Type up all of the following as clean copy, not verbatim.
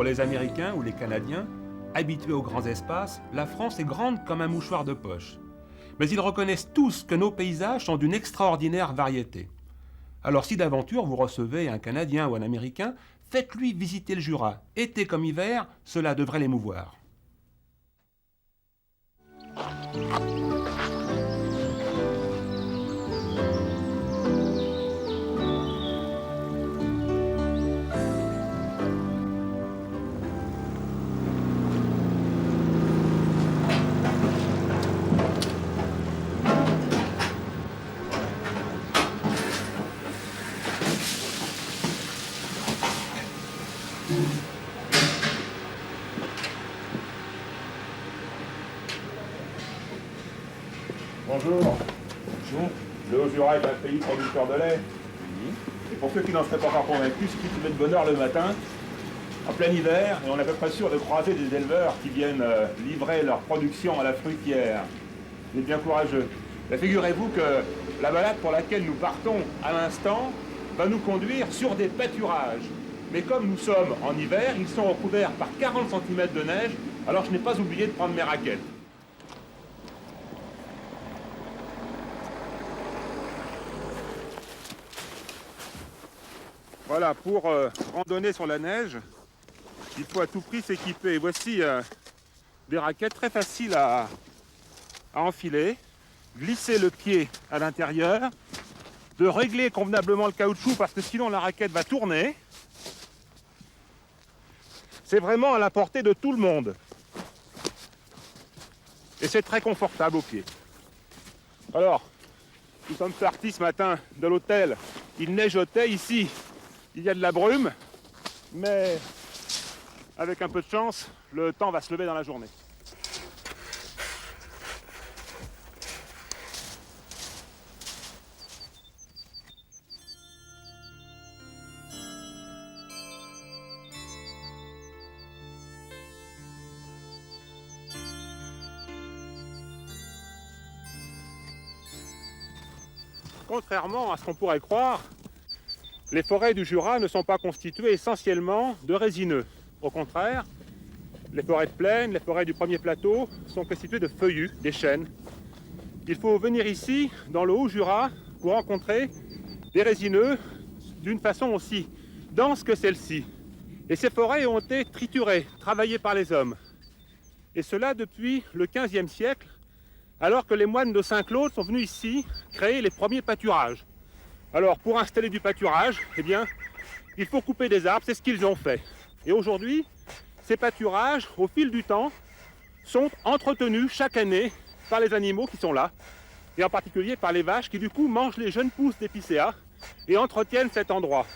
Pour les Américains ou les Canadiens, habitués aux grands espaces, la France est grande comme un mouchoir de poche. Mais ils reconnaissent tous que nos paysages sont d'une extraordinaire variété. Alors si d'aventure vous recevez un Canadien ou un Américain, faites-lui visiter le Jura. Été comme hiver, cela devrait l'émouvoir. Bonjour. Bonjour. Le Haut-Jura est un pays producteur de lait. Oui. Et pour ceux qui n'en seraient pas encore convaincus, si tu mets de bonne heure le matin, en plein hiver, et on est à peu près sûr de croiser des éleveurs qui viennent livrer leur production à la fruitière. Vous êtes bien courageux. Mais figurez-vous que la balade pour laquelle nous partons à l'instant va nous conduire sur des pâturages. Mais comme nous sommes en hiver, ils sont recouverts par 40 cm de neige, alors je n'ai pas oublié de prendre mes raquettes. Voilà, pour randonner sur la neige, il faut à tout prix s'équiper. Voici des raquettes très faciles à enfiler, glisser le pied à l'intérieur, de régler convenablement le caoutchouc parce que sinon la raquette va tourner. C'est vraiment à la portée de tout le monde. Et c'est très confortable aux pieds. Alors, nous sommes partis ce matin de l'hôtel. Il neigeotait ici. Il y a de la brume, mais avec un peu de chance, le temps va se lever dans la journée. Contrairement à ce qu'on pourrait croire, les forêts du Jura ne sont pas constituées essentiellement de résineux. Au contraire, les forêts de plaine, les forêts du premier plateau sont constituées de feuillus, des chênes. Il faut venir ici, dans le Haut-Jura, pour rencontrer des résineux d'une façon aussi dense que celle-ci. Et ces forêts ont été triturées, travaillées par les hommes. Et cela depuis le XVe siècle, alors que les moines de Saint-Claude sont venus ici créer les premiers pâturages. Alors, pour installer du pâturage, eh bien, il faut couper des arbres, c'est ce qu'ils ont fait. Et aujourd'hui, ces pâturages, au fil du temps, sont entretenus chaque année par les animaux qui sont là, et en particulier par les vaches qui, du coup, mangent les jeunes pousses d'épicéa et entretiennent cet endroit.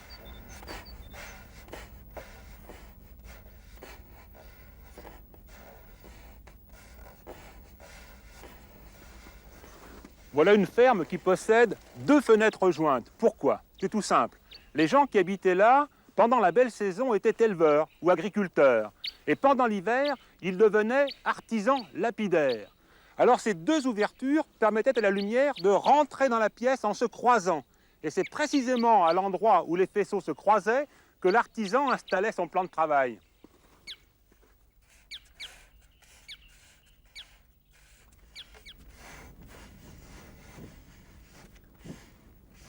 Voilà une ferme qui possède 2 fenêtres jointes. Pourquoi? C'est tout simple. Les gens qui habitaient là, pendant la belle saison, étaient éleveurs ou agriculteurs. Et pendant l'hiver, ils devenaient artisans lapidaires. Alors ces 2 ouvertures permettaient à la lumière de rentrer dans la pièce en se croisant. Et c'est précisément à l'endroit où les faisceaux se croisaient que l'artisan installait son plan de travail.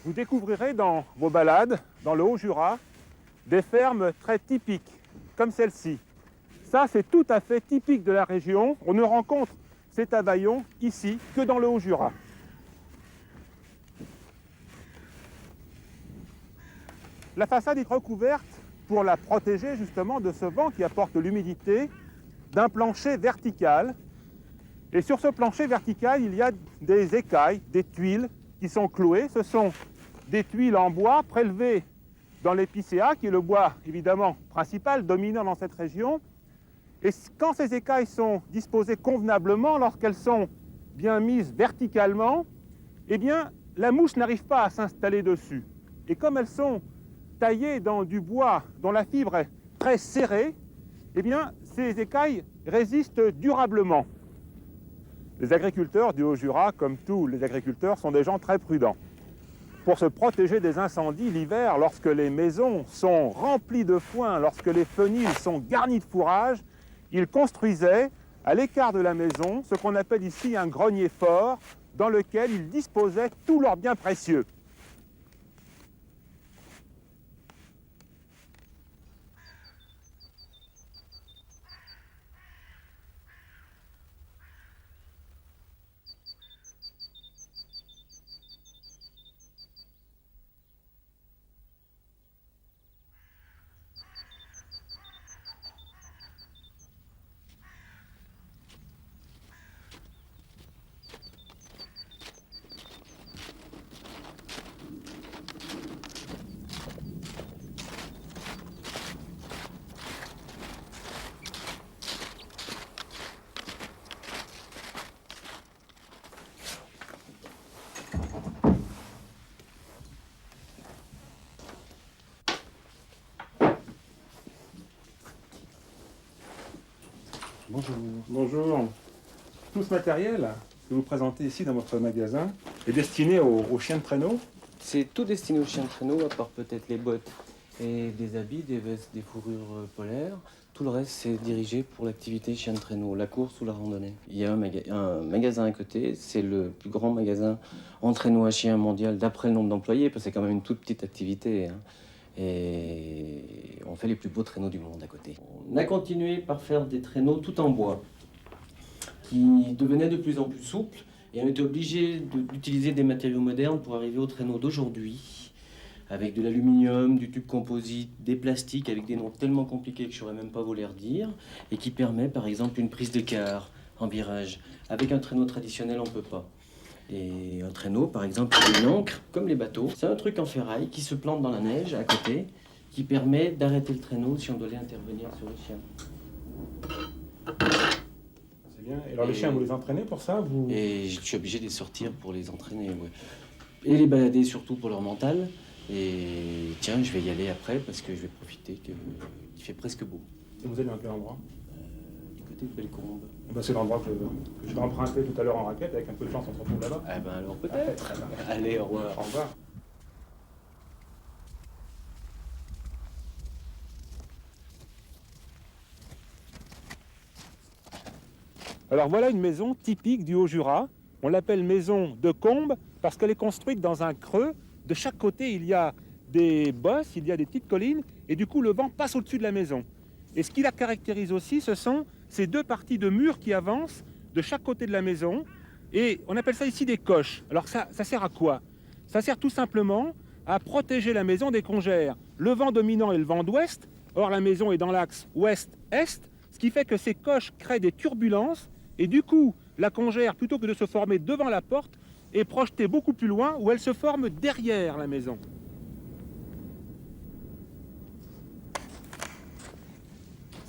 Vous découvrirez dans vos balades, dans le Haut-Jura, des fermes très typiques, comme celle-ci. Ça, c'est tout à fait typique de la région. On ne rencontre ces tavaillons ici que dans le Haut-Jura. La façade est recouverte pour la protéger justement de ce vent qui apporte l'humidité d'un plancher vertical. Et sur ce plancher vertical, il y a des écailles, des tuiles qui sont clouées. Ce sont des tuiles en bois prélevées dans l'épicéa, qui est le bois évidemment principal, dominant dans cette région. Et quand ces écailles sont disposées convenablement, lorsqu'elles sont bien mises verticalement, eh bien, la mouche n'arrive pas à s'installer dessus. Et comme elles sont taillées dans du bois dont la fibre est très serrée, eh bien, ces écailles résistent durablement. Les agriculteurs du Haut-Jura, comme tous les agriculteurs, sont des gens très prudents. pour se protéger des incendies l'hiver, lorsque les maisons sont remplies de foin, lorsque les fenils sont garnis de fourrage, ils construisaient à l'écart de la maison ce qu'on appelle ici un grenier fort, dans lequel ils disposaient tous leurs biens précieux. Bonjour. Bonjour. Tout ce matériel que vous présentez ici dans votre magasin est destiné aux chiens de traîneau. C'est tout destiné aux chiens de traîneau, à part peut-être les bottes et des habits, des vestes, des fourrures polaires. Tout le reste, c'est dirigé pour l'activité chien de traîneau, la course ou la randonnée. Il y a un magasin à côté, c'est le plus grand magasin en traîneau à chien mondial d'après le nombre d'employés, parce que c'est quand même une toute petite activité. Et on fait les plus beaux traîneaux du monde à côté. On a continué par faire des traîneaux tout en bois, qui devenaient de plus en plus souples, et on était obligé d'utiliser des matériaux modernes pour arriver au traîneau d'aujourd'hui, avec de l'aluminium, du tube composite, des plastiques avec des noms tellement compliqués que je ne saurais même pas vous les redire, et qui permet par exemple une prise d'écart en virage. Avec un traîneau traditionnel, on ne peut pas. Et un traîneau, par exemple, c'est une ancre, comme les bateaux. C'est un truc en ferraille qui se plante dans la neige à côté, qui permet d'arrêter le traîneau si on doit intervenir sur le chien. C'est bien. Et alors les chiens, vous les entraînez pour ça Et je suis obligé de les sortir pour les entraîner, ouais. Et les balader surtout pour leur mental. Et tiens, je vais y aller après parce que je vais profiter qu'il fait presque beau. Et vous allez dans quel endroit? Du côté de Bellecombe. C'est l'endroit que je vais emprunter tout à l'heure en raquette. Avec un peu de chance, on se retrouve là-bas. Ah ben alors peut-être. Allez, au revoir. Au revoir. Alors voilà une maison typique du Haut-Jura. On l'appelle maison de Combe parce qu'elle est construite dans un creux. De chaque côté, il y a des bosses, il y a des petites collines, et du coup, le vent passe au-dessus de la maison. Et ce qui la caractérise aussi, ce sont ces deux parties de murs qui avancent de chaque côté de la maison. Et on appelle ça ici des coches. Alors ça sert à quoi? Ça sert tout simplement à protéger la maison des congères. Le vent dominant est le vent d'ouest. Or, la maison est dans l'axe ouest-est, ce qui fait que ces coches créent des turbulences. Et du coup, la congère, plutôt que de se former devant la porte, est projetée beaucoup plus loin, où elle se forme derrière la maison.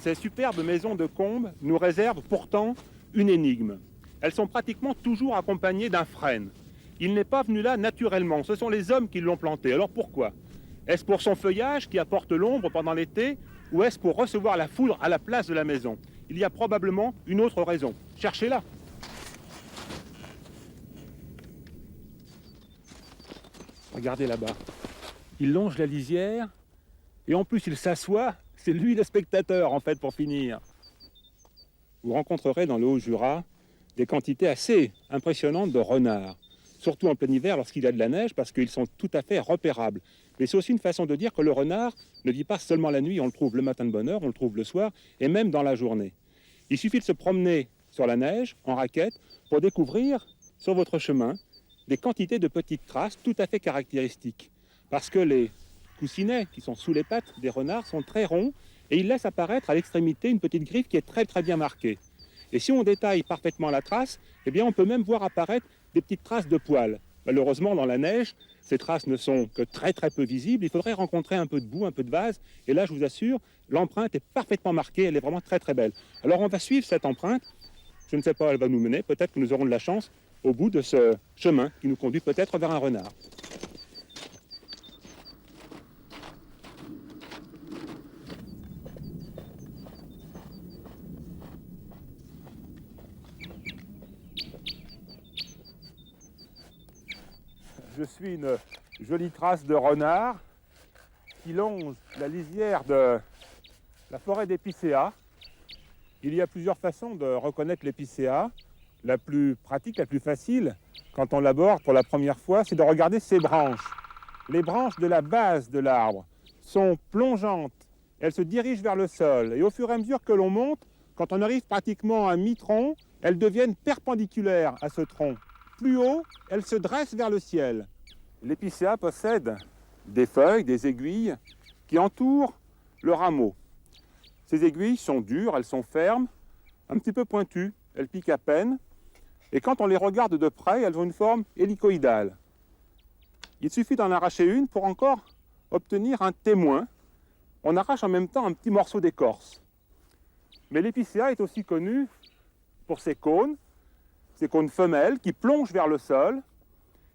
Ces superbes maisons de Combe nous réservent pourtant une énigme. Elles sont pratiquement toujours accompagnées d'un frêne. Il n'est pas venu là naturellement, ce sont les hommes qui l'ont planté. Alors pourquoi? Est-ce pour son feuillage qui apporte l'ombre pendant l'été, ou est-ce pour recevoir la foudre à la place de la maison? Il y a probablement une autre raison. Cherchez-la. Regardez là-bas. Il longe la lisière et en plus il s'assoit. C'est lui le spectateur en fait pour finir. Vous rencontrerez dans le Haut-Jura des quantités assez impressionnantes de renards. Surtout en plein hiver lorsqu'il y a de la neige parce qu'ils sont tout à fait repérables. Mais c'est aussi une façon de dire que le renard ne vit pas seulement la nuit, on le trouve le matin de bonne heure, on le trouve le soir et même dans la journée. Il suffit de se promener sur la neige, en raquette, pour découvrir sur votre chemin des quantités de petites traces tout à fait caractéristiques. Parce que les coussinets qui sont sous les pattes des renards sont très ronds et ils laissent apparaître à l'extrémité une petite griffe qui est très très bien marquée. Et si on détaille parfaitement la trace, eh bien on peut même voir apparaître des petites traces de poils. Malheureusement, dans la neige, ces traces ne sont que très très peu visibles. Il faudrait rencontrer un peu de boue, un peu de vase. Et là, je vous assure, l'empreinte est parfaitement marquée. Elle est vraiment très très belle. Alors on va suivre cette empreinte. Je ne sais pas où elle va nous mener. Peut-être que nous aurons de la chance au bout de ce chemin qui nous conduit peut-être vers un renard. Je suis une Jolie trace de renard qui longe la lisière de la forêt d'épicéa. Il y a plusieurs façons de reconnaître l'épicéa. La plus pratique, la plus facile, quand on l'aborde pour la première fois, c'est de regarder ses branches. Les branches de la base de l'arbre sont plongeantes, elles se dirigent vers le sol. Et au fur et à mesure que l'on monte, quand on arrive pratiquement à mi-tronc, elles deviennent perpendiculaires à ce tronc. Plus haut, elles se dressent vers le ciel. L'épicéa possède des feuilles, des aiguilles qui entourent le rameau. Ces aiguilles sont dures, elles sont fermes, un petit peu pointues, elles piquent à peine. Et quand on les regarde de près, elles ont une forme hélicoïdale. Il suffit d'en arracher une pour encore obtenir un témoin. On arrache en même temps un petit morceau d'écorce. Mais l'épicéa est aussi connu pour ses cônes femelles qui plongent vers le sol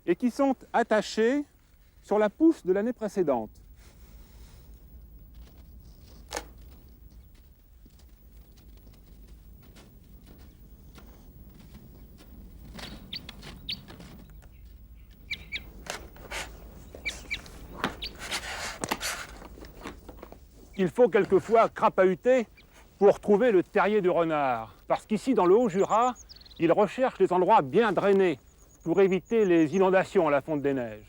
et qui sont attachées sur la pousse de l'année précédente. Il faut quelquefois crapahuter pour trouver le terrier du renard. Parce qu'ici, dans le Haut-Jura, il recherche des endroits bien drainés pour éviter les inondations à la fonte des neiges.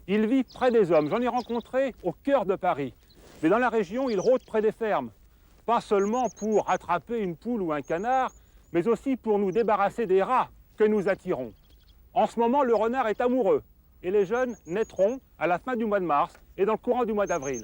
Il vit près des hommes. J'en ai rencontré au cœur de Paris. Mais dans la région, il rôde près des fermes. Pas seulement pour attraper une poule ou un canard, mais aussi pour nous débarrasser des rats que nous attirons. En ce moment, le renard est amoureux et les jeunes naîtront à la fin du mois de mars et dans le courant du mois d'avril.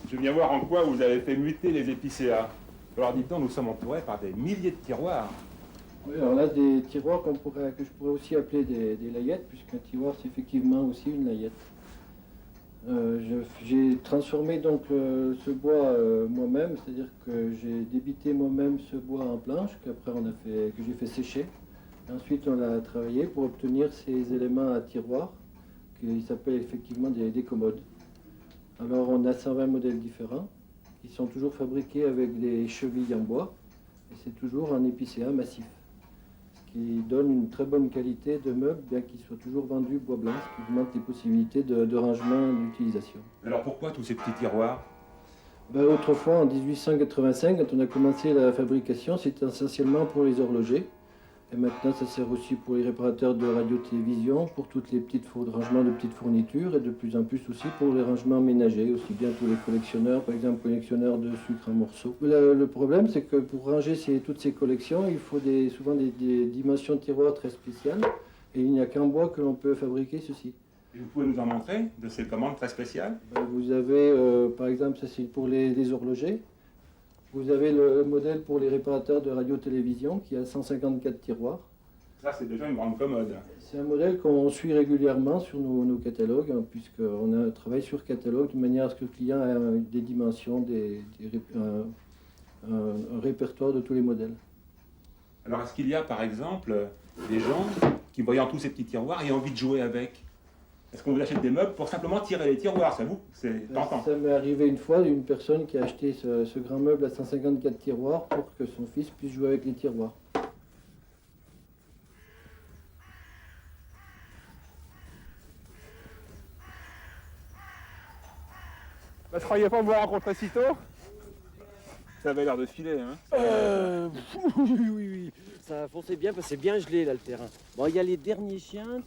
Je viens voir en quoi vous avez fait muter les épicéas. Alors dites-donc, nous sommes entourés par des milliers de tiroirs. Oui, alors là, des tiroirs que je pourrais aussi appeler des layettes, puisqu'un tiroir, c'est effectivement aussi une layette. J'ai transformé donc ce bois moi-même, c'est-à-dire que j'ai débité moi-même ce bois en planche, que j'ai fait sécher. Et ensuite, on l'a travaillé pour obtenir ces éléments à tiroir, qui s'appellent effectivement des commodes. Alors, on a 120 modèles différents, qui sont toujours fabriqués avec des chevilles en bois, et c'est toujours en épicéa massif, ce qui donne une très bonne qualité de meuble, bien qu'il soit toujours vendu bois blanc, ce qui augmente les possibilités de rangement et d'utilisation. Alors pourquoi tous ces petits tiroirs? Autrefois, en 1885, quand on a commencé la fabrication, c'était essentiellement pour les horlogers. Et maintenant, ça sert aussi pour les réparateurs de radio-télévision, pour toutes les petites rangements de petites fournitures et de plus en plus aussi pour les rangements ménagers, aussi bien pour les collectionneurs, par exemple collectionneurs de sucre en morceaux. Le problème, c'est que pour ranger toutes ces collections, il faut souvent des dimensions de tiroirs très spéciales et il n'y a qu'en bois que l'on peut fabriquer ceci. Et vous pouvez nous en montrer de ces commandes très spéciales? Vous avez, par exemple, ça c'est pour les horlogers. Vous avez le modèle pour les réparateurs de radio-télévision qui a 154 tiroirs. Ça, c'est déjà une grande commode. C'est un modèle qu'on suit régulièrement sur nos catalogues, puisqu'on travaille sur catalogue de manière à ce que le client ait des dimensions, un répertoire de tous les modèles. Alors, est-ce qu'il y a, par exemple, des gens qui, voyant tous ces petits tiroirs, aient envie de jouer avec? Est-ce qu'on vous achète des meubles pour simplement tirer les tiroirs? C'est tentant. Ça m'est arrivé une fois d'une personne qui a acheté ce grand meuble à 154 tiroirs pour que son fils puisse jouer avec les tiroirs. Je croyais pas vous rencontrer si tôt. Ça avait l'air de filer, hein? Oui. Ça fonçait bien parce que c'est bien gelé là le terrain. Bon, il y a les derniers chiens.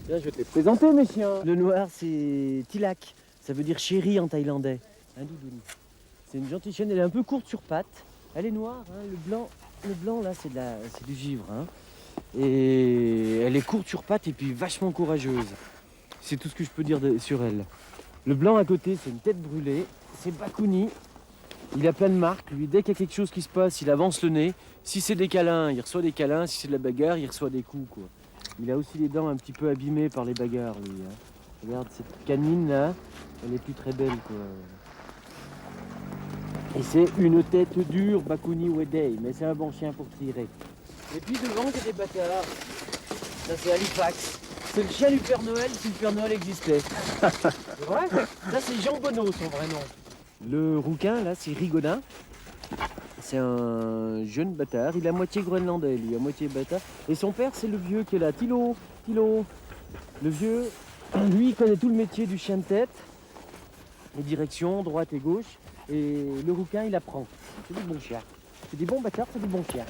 Là, je vais te les présenter mes chiens. Le noir, c'est Tilak. Ça veut dire chéri en thaïlandais. Un doudoune. C'est une gentille chienne, elle est un peu courte sur pattes. Elle est noire, hein. Le blanc là, c'est du givre. Hein. Et elle est courte sur pattes et puis vachement courageuse. C'est tout ce que je peux dire sur elle. Le blanc à côté, c'est une tête brûlée. C'est Bakouni. Il a plein de marques, lui. Dès qu'il y a quelque chose qui se passe, il avance le nez. Si c'est des câlins, il reçoit des câlins. Si c'est de la bagarre, il reçoit des coups, quoi. Il a aussi les dents un petit peu abîmées par les bagarres, lui. Hein. Regarde, cette canine, là, elle est plus très belle, quoi. Et c'est une tête dure, Bakuni Wedey, mais c'est un bon chien pour tirer. Et puis devant, il y a des bâtards. Ça, c'est Halifax. C'est le chien du Père Noël si le Père Noël existait. C'est vrai? Ça, c'est Jean Bonneau, son vrai nom. Le rouquin, là, c'est Rigodin. C'est un jeune bâtard. Il est à moitié groenlandais, lui, à moitié bâtard. Et son père, c'est le vieux qui est là. Tilo. Le vieux, lui, il connaît tout le métier du chien de tête. Les directions, droite et gauche. Et le rouquin, il apprend. C'est des bons chiens. C'est des bons bâtards, c'est des bons chiens.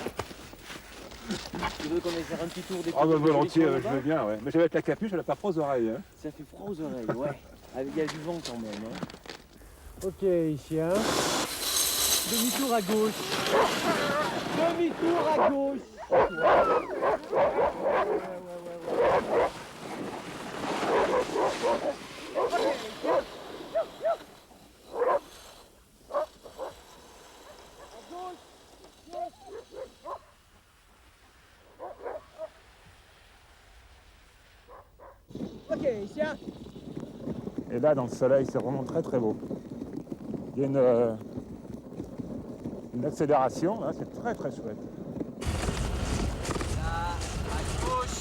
Tu veux qu'on aille faire un petit tour des Ah bah petits volontiers, là-bas je veux bien, ouais. Mais avec la capuche, elle a pas froid aux oreilles. Hein. Ça fait froid aux oreilles, ouais. Il y a du vent quand même. Hein. Ok, chien. Demi-tour à gauche. Demi-tour à gauche. Ok, chien. Et là, dans le soleil, c'est vraiment très très beau. Il y a une accélération, là, c'est très très chouette. Là, à gauche.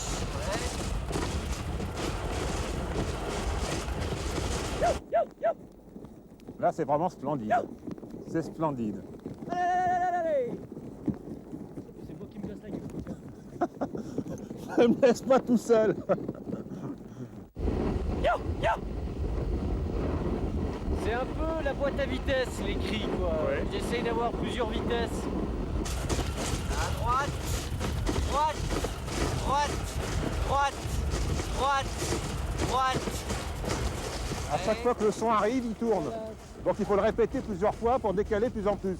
Ouais. Là, c'est vraiment splendide. C'est splendide. Allez. C'est moi qui me casse la gueule. Ne me laisse pas tout seul. C'est un peu la boîte à vitesse, les cris, quoi. Ouais. J'essaye d'avoir plusieurs vitesses. À droite, droite, droite, droite, droite, droite. À chaque fois que le son arrive, il tourne. Donc il faut le répéter plusieurs fois pour décaler de plus en plus.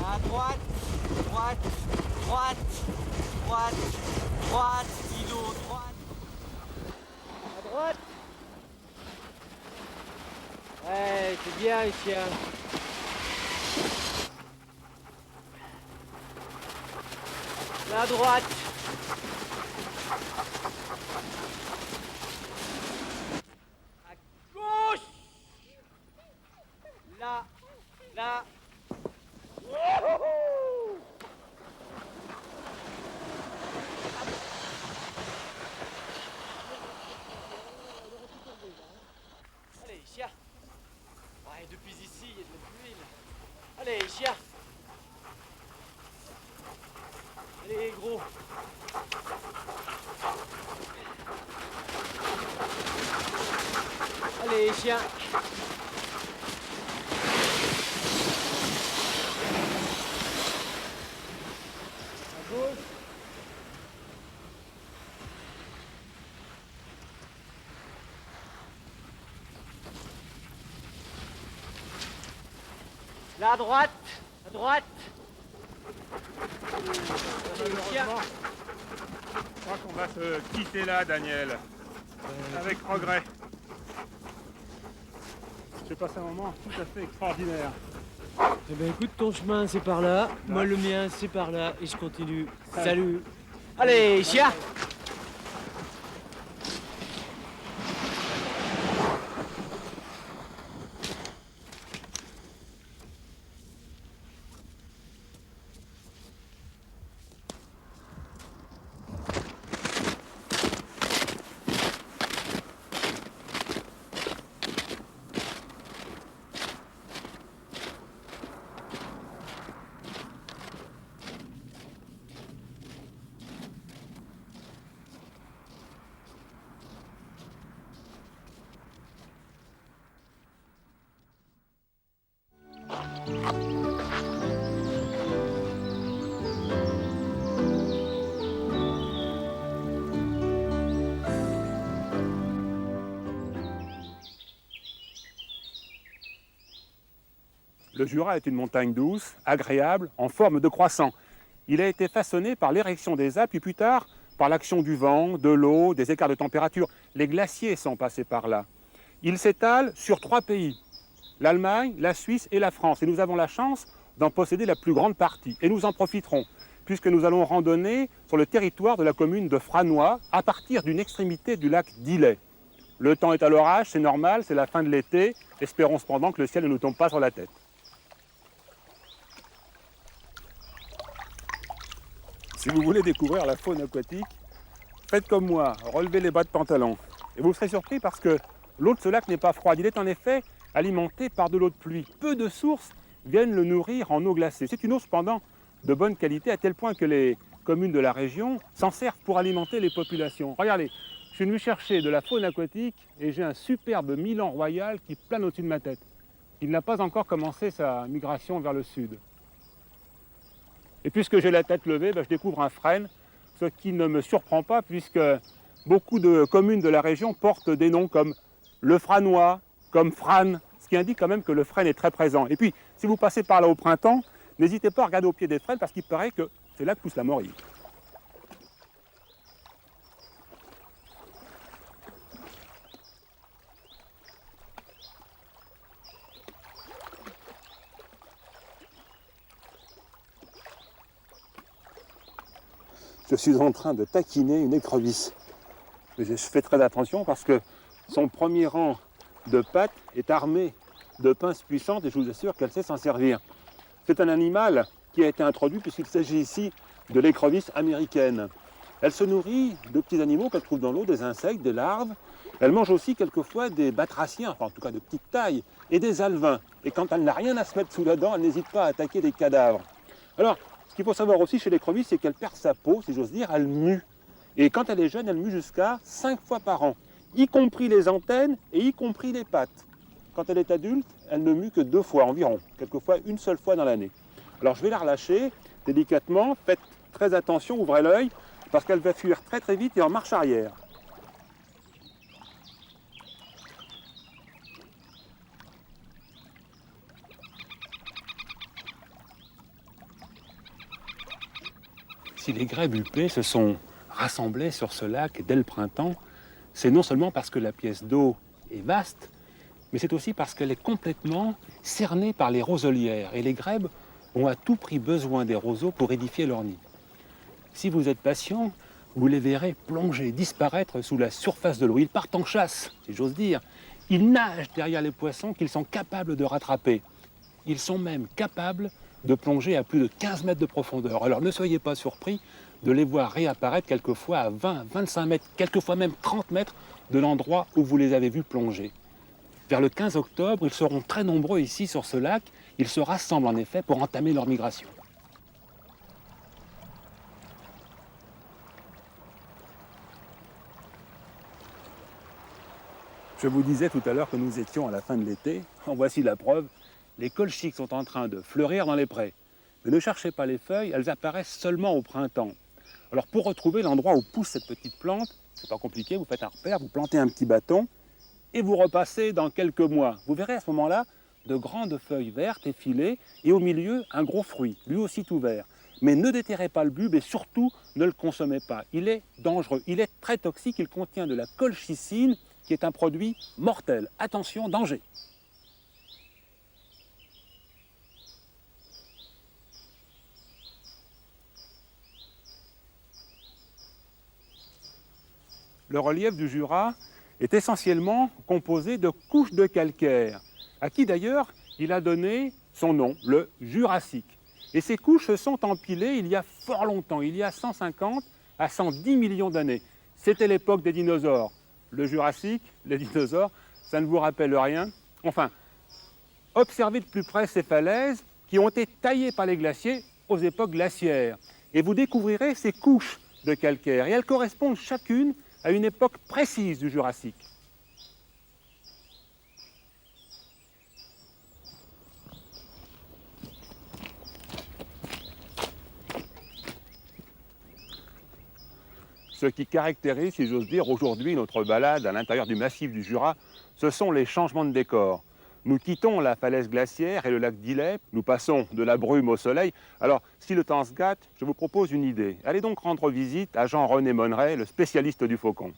À droite, droite, droite, droite, droite, Guido, droite. À droite. Ouais, c'est bien, les chiens. Là, à droite. À gauche. Là, là. Wouhou. Allez, chien. Ouais, depuis ici, il y a de la pluie, là. Allez, chien. Allez, gros. Allez, chien. À gauche. Là, à droite. À droite. Allez, chien. Je crois qu'on va se quitter là, Daniel. Avec regret. J'ai passé un moment tout à fait extraordinaire. Eh ben écoute, ton chemin c'est par là, moi le mien c'est par là et je continue. Salut. Allez, chien. Le Jura est une montagne douce, agréable, en forme de croissant. Il a été façonné par l'érection des Alpes, puis plus tard par l'action du vent, de l'eau, des écarts de température. Les glaciers sont passés par là. Il s'étale sur 3 pays. l'Allemagne, la Suisse et la France. Et nous avons la chance d'en posséder la plus grande partie. Et nous en profiterons, puisque nous allons randonner sur le territoire de la commune de Franois, à partir d'une extrémité du lac d'Illet. Le temps est à l'orage, c'est normal, c'est la fin de l'été. Espérons cependant que le ciel ne nous tombe pas sur la tête. Si vous voulez découvrir la faune aquatique, faites comme moi, relevez les bas de pantalon. Et vous serez surpris parce que l'eau de ce lac n'est pas froide. Il est en effet alimenté par de l'eau de pluie. Peu de sources viennent le nourrir en eau glacée. C'est une eau cependant de bonne qualité, à tel point que les communes de la région s'en servent pour alimenter les populations. Regardez, je suis venu chercher de la faune aquatique et j'ai un superbe milan royal qui plane au-dessus de ma tête. Il n'a pas encore commencé sa migration vers le sud. Et puisque j'ai la tête levée, je découvre un frêne, ce qui ne me surprend pas puisque beaucoup de communes de la région portent des noms comme le Franois, comme Frane, ce qui indique quand même que le frêne est très présent. Et puis, si vous passez par là au printemps, n'hésitez pas à regarder au pied des frênes parce qu'il paraît que c'est là que pousse la morille. Je suis en train de taquiner une écrevisse. Je fais très attention parce que son premier rang de pattes est armé de pinces puissantes et je vous assure qu'elle sait s'en servir. C'est un animal qui a été introduit puisqu'il s'agit ici de l'écrevisse américaine. Elle se nourrit de petits animaux qu'elle trouve dans l'eau, des insectes, des larves. Elle mange aussi quelquefois des batraciens, enfin en tout cas de petite taille, et des alevins. Et quand elle n'a rien à se mettre sous la dent, elle n'hésite pas à attaquer des cadavres. Alors, ce qu'il faut savoir aussi chez l'écrevisse, c'est qu'elle perd sa peau, si j'ose dire, elle mue. Et quand elle est jeune, elle mue jusqu'à 5 fois par an, y compris les antennes et y compris les pattes. Quand elle est adulte, elle ne mue que 2 fois environ, quelquefois une seule fois dans l'année. Alors je vais la relâcher délicatement, faites très attention, ouvrez l'œil, parce qu'elle va fuir très très vite et en marche arrière. Si les grèbes huppées se sont rassemblées sur ce lac dès le printemps, c'est non seulement parce que la pièce d'eau est vaste, mais c'est aussi parce qu'elle est complètement cernée par les roselières. Et les grèbes ont à tout prix besoin des roseaux pour édifier leur nid. Si vous êtes patient, vous les verrez plonger, disparaître sous la surface de l'eau. Ils partent en chasse, si j'ose dire. Ils nagent derrière les poissons qu'ils sont capables de rattraper. Ils sont même capables de plonger à plus de 15 mètres de profondeur. Alors ne soyez pas surpris de les voir réapparaître quelquefois à 20, 25 mètres, quelquefois même 30 mètres de l'endroit où vous les avez vus plonger. Vers le 15 octobre, ils seront très nombreux ici sur ce lac. Ils se rassemblent en effet pour entamer leur migration. Je vous disais tout à l'heure que nous étions à la fin de l'été. En voici la preuve. Les colchiques sont en train de fleurir dans les prés. Mais ne cherchez pas les feuilles, elles apparaissent seulement au printemps. Alors pour retrouver l'endroit où pousse cette petite plante, c'est pas compliqué, vous faites un repère, vous plantez un petit bâton et vous repassez dans quelques mois. Vous verrez à ce moment-là de grandes feuilles vertes effilées et au milieu un gros fruit, lui aussi tout vert. Mais ne déterrez pas le bulbe et surtout ne le consommez pas. Il est dangereux, il est très toxique, il contient de la colchicine qui est un produit mortel. Attention, danger! Le relief du Jura est essentiellement composé de couches de calcaire, à qui d'ailleurs il a donné son nom, le Jurassique. Et ces couches se sont empilées il y a fort longtemps, il y a 150 à 110 millions d'années. C'était l'époque des dinosaures. Le Jurassique, les dinosaures, ça ne vous rappelle rien. Enfin, observez de plus près ces falaises qui ont été taillées par les glaciers aux époques glaciaires. Et vous découvrirez ces couches de calcaire. Et elles correspondent chacune à une époque précise du Jurassique. Ce qui caractérise, si j'ose dire, aujourd'hui notre balade à l'intérieur du massif du Jura, ce sont les changements de décor. Nous quittons la falaise glaciaire et le lac d'Illet, nous passons de la brume au soleil. Alors, si le temps se gâte, je vous propose une idée. Allez donc rendre visite à Jean-René Monneret, le spécialiste du faucon.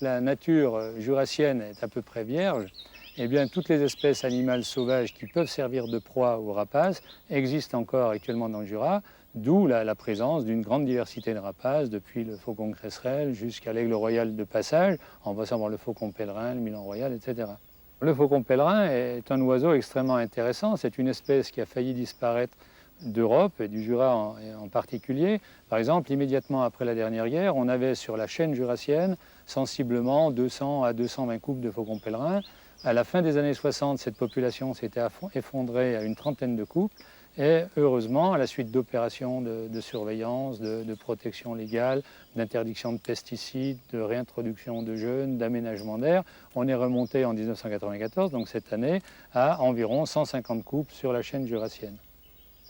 la nature jurassienne est à peu près vierge, eh bien, toutes les espèces animales sauvages qui peuvent servir de proie aux rapaces existent encore actuellement dans le Jura, d'où la présence d'une grande diversité de rapaces, depuis le faucon cresserelle jusqu'à l'aigle royal de passage, en passant par le faucon pèlerin, le milan royal, etc. Le faucon pèlerin est un oiseau extrêmement intéressant. C'est une espèce qui a failli disparaître d'Europe et du Jura en particulier. Par exemple, immédiatement après la dernière guerre, on avait sur la chaîne jurassienne sensiblement 200 à 220 couples de faucons pèlerins. À la fin des années 60, cette population s'était effondrée à une trentaine de couples. Et heureusement, à la suite d'opérations de surveillance, de protection légale, d'interdiction de pesticides, de réintroduction de jeunes, d'aménagement d'air, on est remonté en 1994, donc cette année, à environ 150 couples sur la chaîne jurassienne.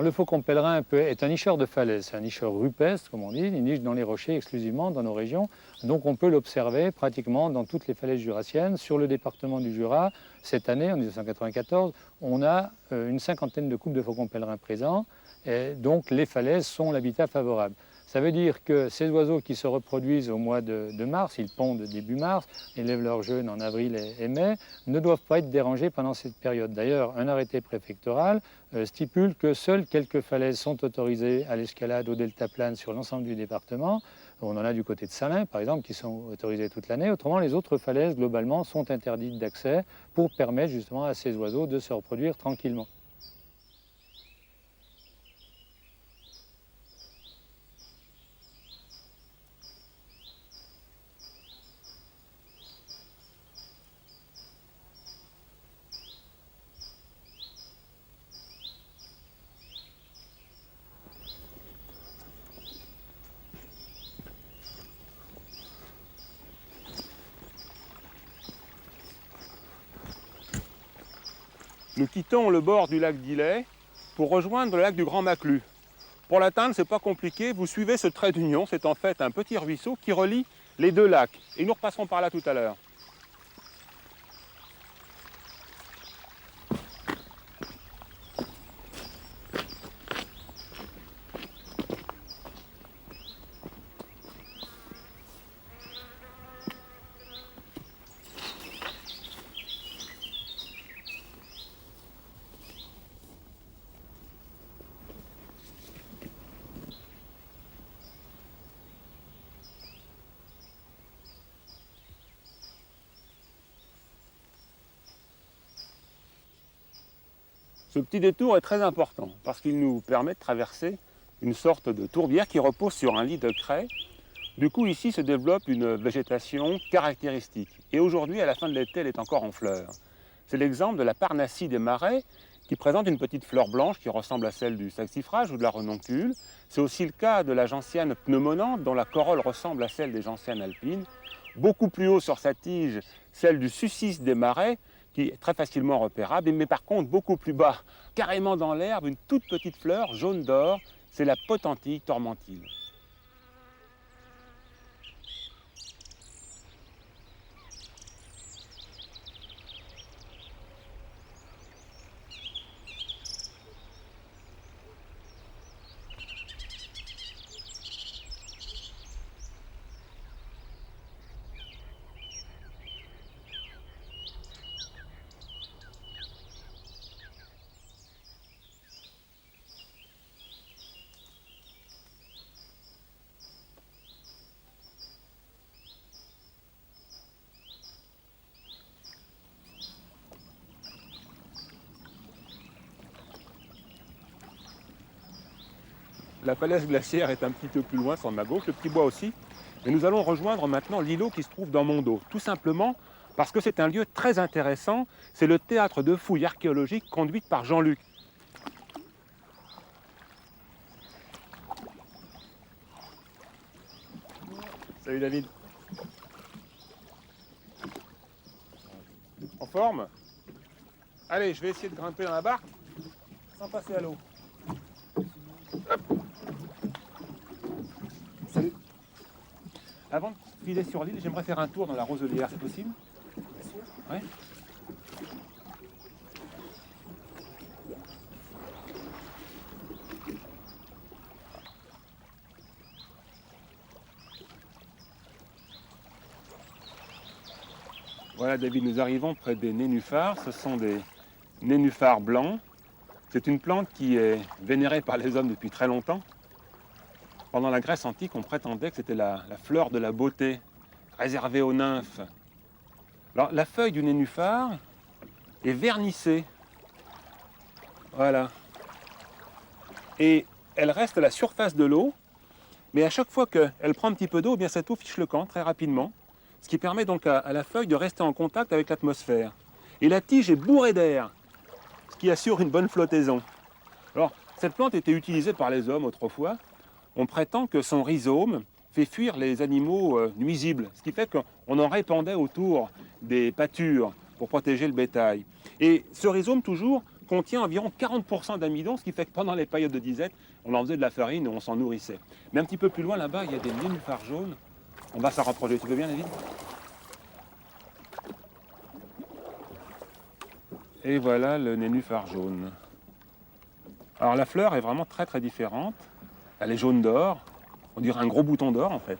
Le faucon pèlerin est un nicheur de falaise, c'est un nicheur rupestre, comme on dit, il niche dans les rochers exclusivement dans nos régions, donc on peut l'observer pratiquement dans toutes les falaises jurassiennes. Sur le département du Jura, cette année, en 1994, on a une cinquantaine de couples de faucons pèlerins présents, et donc les falaises sont l'habitat favorable. Ça veut dire que ces oiseaux qui se reproduisent au mois de mars, ils pondent début mars, élèvent leurs jeunes en avril et mai, ne doivent pas être dérangés pendant cette période. D'ailleurs, un arrêté préfectoral stipule que seules quelques falaises sont autorisées à l'escalade au deltaplane sur l'ensemble du département. On en a du côté de Salins, par exemple, qui sont autorisées toute l'année. Autrement, les autres falaises, globalement, sont interdites d'accès pour permettre justement à ces oiseaux de se reproduire tranquillement. Nous quittons le bord du lac d'Illet pour rejoindre le lac du Grand Maclus. Pour l'atteindre, c'est pas compliqué, vous suivez ce trait d'union, c'est en fait un petit ruisseau qui relie les deux lacs. Et nous repasserons par là tout à l'heure. Ce petit détour est très important parce qu'il nous permet de traverser une sorte de tourbière qui repose sur un lit de craie. Du coup, ici se développe une végétation caractéristique. Et aujourd'hui, à la fin de l'été, elle est encore en fleurs. C'est l'exemple de la parnassie des marais qui présente une petite fleur blanche qui ressemble à celle du saxifrage ou de la renoncule. C'est aussi le cas de la gentiane pneumonante dont la corolle ressemble à celle des gentianes alpines. Beaucoup plus haut sur sa tige, celle du sucis des marais, qui est très facilement repérable, mais par contre beaucoup plus bas, carrément dans l'herbe, une toute petite fleur jaune d'or, c'est la potentille tormentile. La falaise glaciaire est un petit peu plus loin sur ma gauche, le petit bois aussi. Et nous allons rejoindre maintenant l'îlot qui se trouve dans mon dos. Tout simplement parce que c'est un lieu très intéressant. C'est le théâtre de fouilles archéologiques conduites par Jean-Luc. Salut David. En forme? Allez, je vais essayer de grimper dans la barque sans passer à l'eau. Salut. Avant de filer sur l'île, j'aimerais faire un tour dans la roselière, c'est possible? Bien sûr. Ouais. Voilà David, nous arrivons près des nénuphars. Ce sont des nénuphars blancs. C'est une plante qui est vénérée par les hommes depuis très longtemps. Pendant la Grèce antique, on prétendait que c'était la fleur de la beauté, réservée aux nymphes. Alors, la feuille du nénuphar est vernissée. Voilà. Et elle reste à la surface de l'eau, mais à chaque fois qu'elle prend un petit peu d'eau, eh bien cette eau fiche le camp très rapidement, ce qui permet donc à la feuille de rester en contact avec l'atmosphère. Et la tige est bourrée d'air, ce qui assure une bonne flottaison. Alors, cette plante était utilisée par les hommes autrefois. On prétend que son rhizome fait fuir les animaux nuisibles, ce qui fait qu'on en répandait autour des pâtures pour protéger le bétail. Et ce rhizome, toujours, contient environ 40% d'amidon, ce qui fait que pendant les périodes de disette, on en faisait de la farine et on s'en nourrissait. Mais un petit peu plus loin, là-bas, il y a des nénuphars jaunes. On va s'en rapprocher. Tu veux bien, David? Et voilà le nénuphar jaune. Alors la fleur est vraiment très très différente. Elle est jaune d'or, on dirait un gros bouton d'or en fait.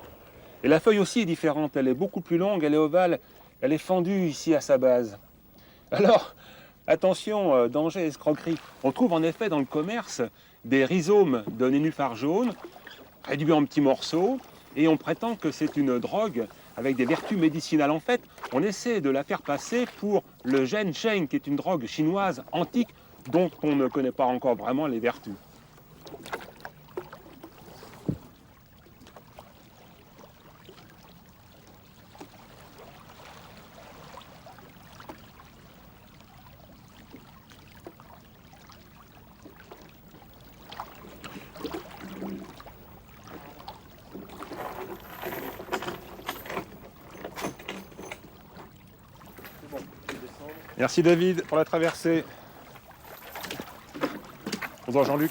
Et la feuille aussi est différente, elle est beaucoup plus longue, elle est ovale, elle est fendue ici à sa base. Alors, attention, danger, escroquerie. On trouve en effet dans le commerce des rhizomes de nénuphar jaune, réduits en petits morceaux, et on prétend que c'est une drogue avec des vertus médicinales. En fait, on essaie de la faire passer pour le ginseng, qui est une drogue chinoise antique, dont on ne connaît pas encore vraiment les vertus. Merci David pour la traversée. Bonjour Jean-Luc.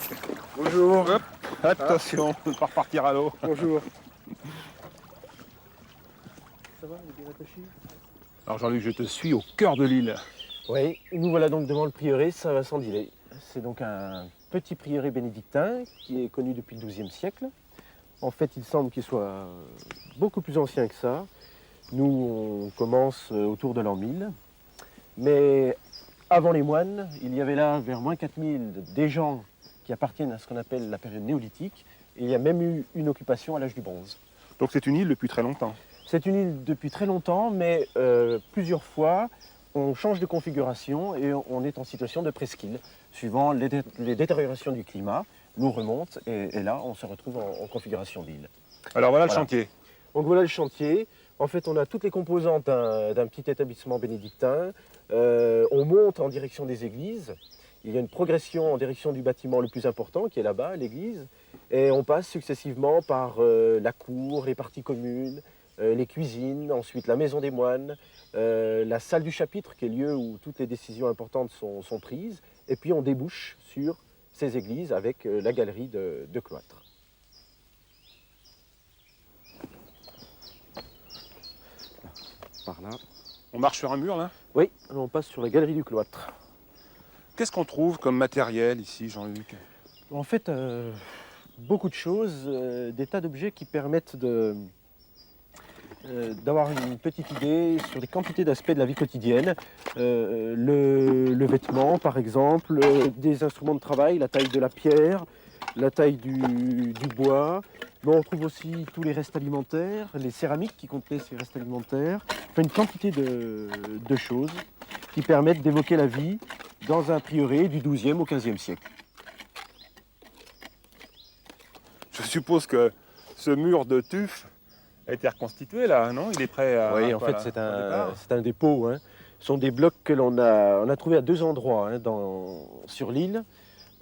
Bonjour. Hop, attention, on ne pas repartir à l'eau. Bonjour. Ça va, on est bien attaché? Alors Jean-Luc, je te suis au cœur de l'île. Oui, nous voilà donc devant le prieuré Saint-Vincent-d'Illay. C'est donc un petit prieuré bénédictin qui est connu depuis le XIIe siècle. En fait, il semble qu'il soit beaucoup plus ancien que ça. Nous, on commence autour de l'an 1000. Mais avant les moines, il y avait là, vers moins 4000, des gens qui appartiennent à ce qu'on appelle la période néolithique. Et il y a même eu une occupation à l'âge du bronze. Donc c'est une île depuis très longtemps. C'est une île depuis très longtemps, mais plusieurs fois, on change de configuration et on est en situation de presqu'île. Suivant les détériorations du climat, l'eau remonte et là, on se retrouve en configuration d'île. Alors voilà le chantier. Donc voilà le chantier. En fait, on a toutes les composantes d'un petit établissement bénédictin. On monte en direction des églises. Il y a une progression en direction du bâtiment le plus important, qui est là-bas, l'église. Et on passe successivement par la cour, les parties communes, les cuisines, ensuite la maison des moines, la salle du chapitre, qui est le lieu où toutes les décisions importantes sont prises. Et puis on débouche sur ces églises avec la galerie de cloître. Par là. On marche sur un mur là. Oui, on passe sur la galerie du cloître. Qu'est-ce qu'on trouve comme matériel ici, Jean-Luc? En fait, beaucoup de choses, des tas d'objets qui permettent d'avoir une petite idée sur des quantités d'aspects de la vie quotidienne. Le vêtement, par exemple, des instruments de travail, la taille de la pierre, la taille du bois. Mais on trouve aussi tous les restes alimentaires, les céramiques qui contenaient ces restes alimentaires. Enfin, une quantité de choses qui permettent d'évoquer la vie dans un prieuré du XIIe au XVe siècle. Je suppose que ce mur de tuf a été reconstitué là, non? Il est prêt à... Oui, en fait, c'est un dépôt. Hein. Ce sont des blocs que l'on a trouvés à deux endroits hein, sur l'île.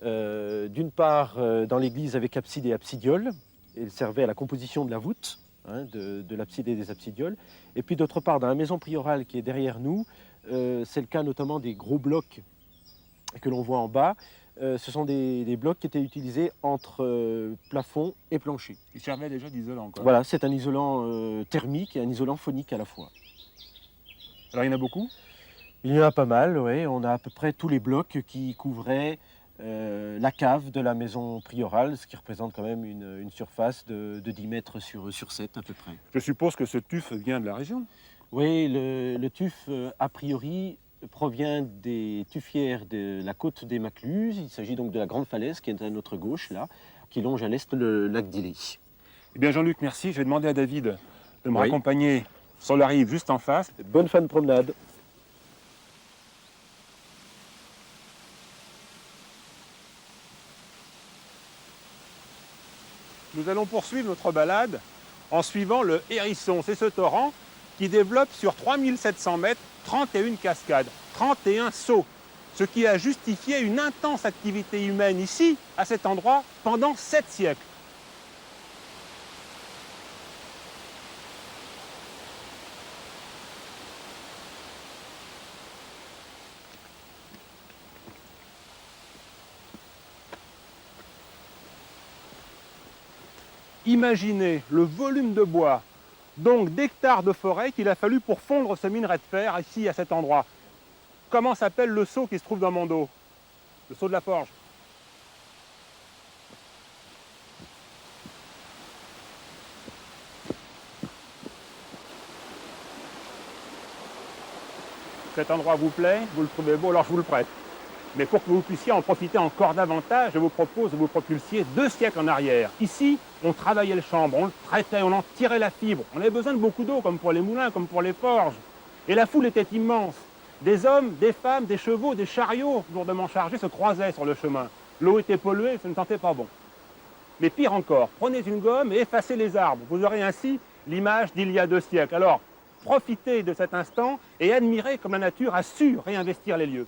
D'une part, dans l'église avec abside et absidiole. Il servait à la composition de la voûte, hein, de l'abside et des absidioles. Et puis d'autre part, dans la maison priorale qui est derrière nous, c'est le cas notamment des gros blocs que l'on voit en bas. Ce sont des blocs qui étaient utilisés entre plafond et plancher. Il servait déjà d'isolant, quoi. Voilà, c'est un isolant thermique et un isolant phonique à la fois. Alors il y en a beaucoup? Il y en a pas mal, oui. On a à peu près tous les blocs qui couvraient la cave de la maison priorale, ce qui représente quand même une surface de 10 mètres sur 7 à peu près. Je suppose que ce tuf vient de la région. Oui, le tuf, a priori, provient des tufières de la côte des Macluses. Il s'agit donc de la grande falaise qui est à notre gauche, là, qui longe à l'est le lac d'Ily. Eh bien Jean-Luc, merci. Je vais demander à David de me Oui. raccompagner sur la rive juste en face. Bonne fin de promenade. Nous allons poursuivre notre balade en suivant le Hérisson. C'est ce torrent qui développe sur 3700 mètres 31 cascades, 31 sauts, ce qui a justifié une intense activité humaine ici, à cet endroit, pendant 7 siècles. Imaginez le volume de bois, donc d'hectares de forêt qu'il a fallu pour fondre ce minerai de fer ici à cet endroit. Comment s'appelle le seau qui se trouve dans mon dos? Le seau de la forge. Cet endroit vous plaît, vous le trouvez beau, alors je vous le prête. Mais pour que vous puissiez en profiter encore davantage, je vous propose de vous propulser 2 siècles en arrière. Ici, on travaillait le chanvre, on le traitait, on en tirait la fibre. On avait besoin de beaucoup d'eau, comme pour les moulins, comme pour les forges. Et la foule était immense. Des hommes, des femmes, des chevaux, des chariots lourdement chargés se croisaient sur le chemin. L'eau était polluée, ça ne sentait pas bon. Mais pire encore, prenez une gomme et effacez les arbres. Vous aurez ainsi l'image d'il y a 2 siècles. Alors, profitez de cet instant et admirez comme la nature a su réinvestir les lieux.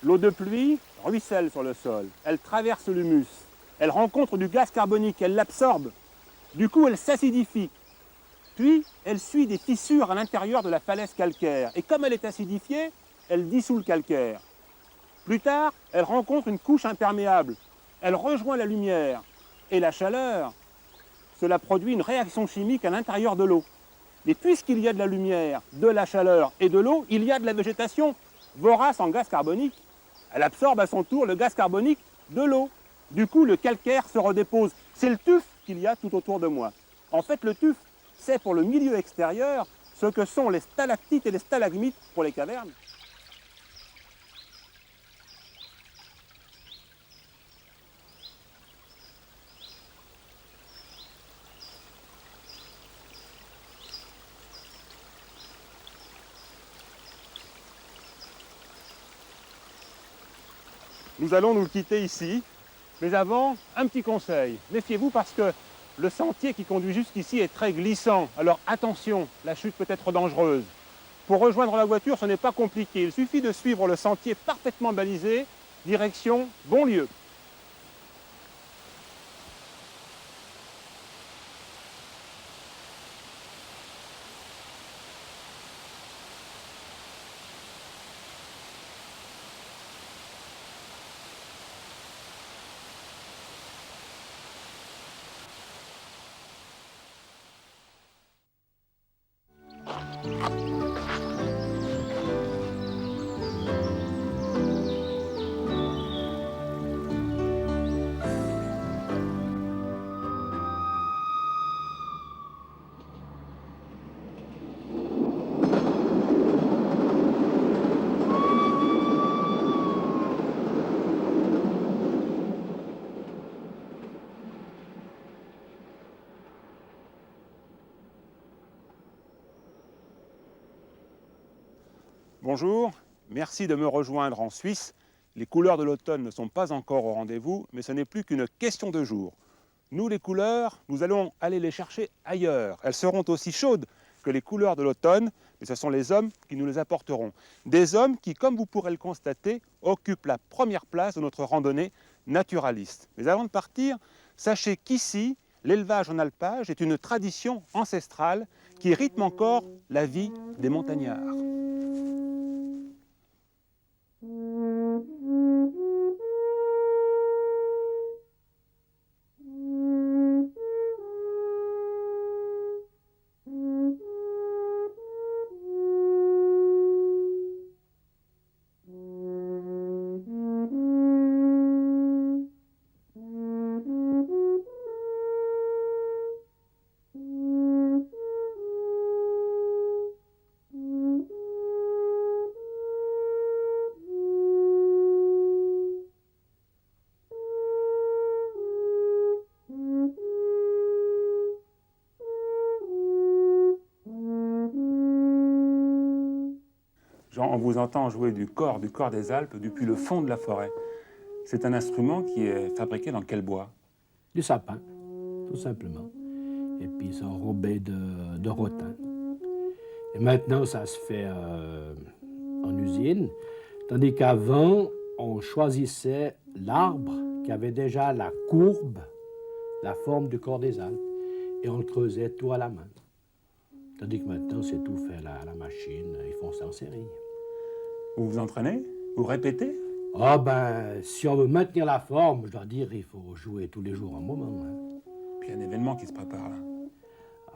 L'eau de pluie ruisselle sur le sol, elle traverse l'humus, elle rencontre du gaz carbonique, elle l'absorbe. Du coup, elle s'acidifie. Puis, elle suit des fissures à l'intérieur de la falaise calcaire. Et comme elle est acidifiée, elle dissout le calcaire. Plus tard, elle rencontre une couche imperméable. Elle rejoint la lumière et la chaleur. Cela produit une réaction chimique à l'intérieur de l'eau. Mais puisqu'il y a de la lumière, de la chaleur et de l'eau, il y a de la végétation vorace en gaz carbonique. Elle absorbe à son tour le gaz carbonique de l'eau. Du coup, le calcaire se redépose. C'est le tuf qu'il y a tout autour de moi. En fait, le tuf, c'est pour le milieu extérieur ce que sont les stalactites et les stalagmites pour les cavernes. Nous allons nous quitter ici, mais avant, un petit conseil. Méfiez-vous parce que le sentier qui conduit jusqu'ici est très glissant. Alors attention, la chute peut être dangereuse. Pour rejoindre la voiture, ce n'est pas compliqué. Il suffit de suivre le sentier parfaitement balisé, direction Bonlieu. Bonjour, merci de me rejoindre en Suisse. Les couleurs de l'automne ne sont pas encore au rendez-vous, mais ce n'est plus qu'une question de jour. Nous, les couleurs, nous allons aller les chercher ailleurs. Elles seront aussi chaudes que les couleurs de l'automne, mais ce sont les hommes qui nous les apporteront. Des hommes qui, comme vous pourrez le constater, occupent la première place de notre randonnée naturaliste. Mais avant de partir, sachez qu'ici, l'élevage en alpage est une tradition ancestrale qui rythme encore la vie des montagnards. on vous entend jouer du corps des Alpes depuis le fond de la forêt. C'est un instrument qui est fabriqué dans quel bois? Du sapin, tout simplement. Et puis c'est enrobé de rotin. Et maintenant, ça se fait en usine, tandis qu'avant, on choisissait l'arbre qui avait déjà la courbe, la forme du corps des Alpes, et on le creusait tout à la main. Tandis que maintenant, c'est tout fait à la machine, ils font ça en série. Vous vous entraînez? Vous répétez? Ah ben, si on veut maintenir la forme, je dois dire, il faut jouer tous les jours un moment. Hein. Puis il y a un événement qui se prépare là.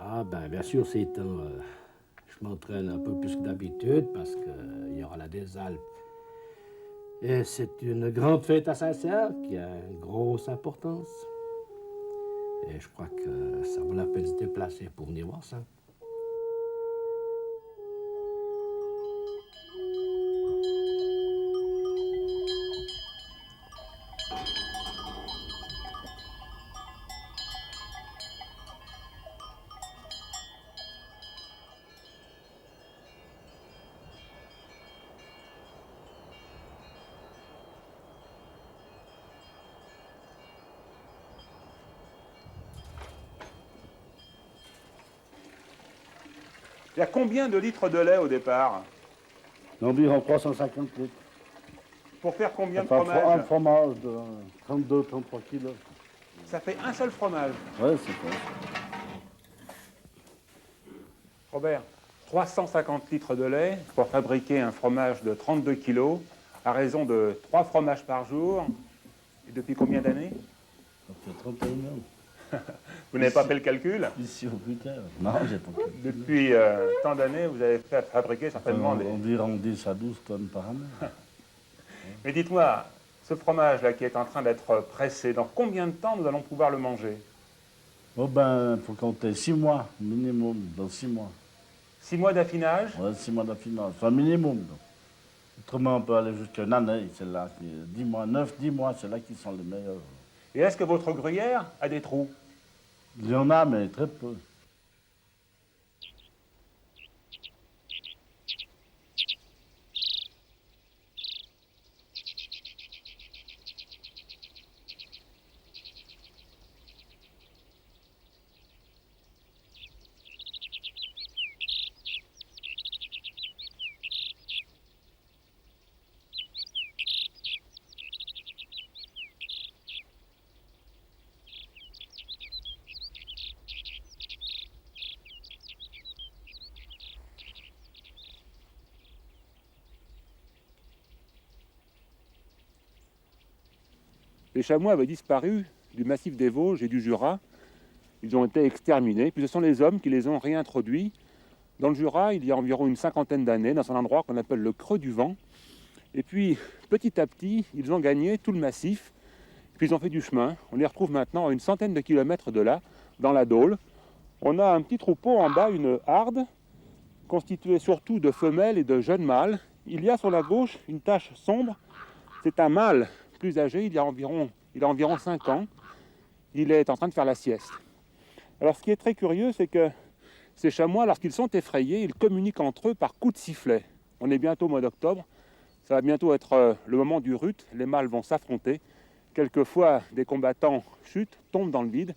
Ah ben, bien sûr, ces temps, je m'entraîne un peu plus que d'habitude parce qu'il y aura la des Alpes. Et c'est une grande fête à Saint-Cerf qui a une grosse importance. Et je crois que ça vaut la peine de se déplacer pour venir voir ça. Il y a combien de litres de lait au départ? Environ 350 litres. Pour faire combien de Enfin, fromage? un fromage de 32-33 kilos. Ça fait un seul fromage. Ouais, c'est ça. Robert, 350 litres de lait pour fabriquer un fromage de 32 kilos à raison de 3 fromages par jour. Et depuis combien d'années? Ça fait 31 ans. Vous n'avez pas fait le calcul? Ici au putain. Non, j'ai pas fait. Depuis tant d'années, vous avez fait fabriquer certainement des... Environ 10 à 12 tonnes par année. Mais dites-moi, ce fromage-là qui est en train d'être pressé, dans combien de temps nous allons pouvoir le manger? Oh ben, il faut compter 6 mois minimum, dans 6 mois. 6 mois d'affinage? Ouais, 6 mois d'affinage, enfin minimum. Donc. Autrement, on peut aller jusqu'à une année, c'est là, 10 mois, 9-10 mois, c'est là qui sont les meilleurs. Et est-ce que votre gruyère a des trous? Il y en a, mais très peu. Les chamois avaient disparu du massif des Vosges et du Jura. Ils ont été exterminés. Puis ce sont les hommes qui les ont réintroduits dans le Jura il y a environ une cinquantaine d'années, dans un endroit qu'on appelle le Creux du Vent. Et puis, petit à petit, ils ont gagné tout le massif. Puis ils ont fait du chemin. On les retrouve maintenant à une centaine de kilomètres de là, dans la Dôle. On a un petit troupeau en bas, une harde, constituée surtout de femelles et de jeunes mâles. Il y a sur la gauche une tache sombre. C'est un mâle plus âgé, il a environ 5 ans. Il est en train de faire la sieste. Alors ce qui est très curieux, c'est que ces chamois, lorsqu'ils sont effrayés, ils communiquent entre eux par coups de sifflet. On est bientôt au mois d'octobre. Ça va bientôt être le moment du rut. Les mâles vont s'affronter. Quelquefois, des combattants chutent, tombent dans le vide.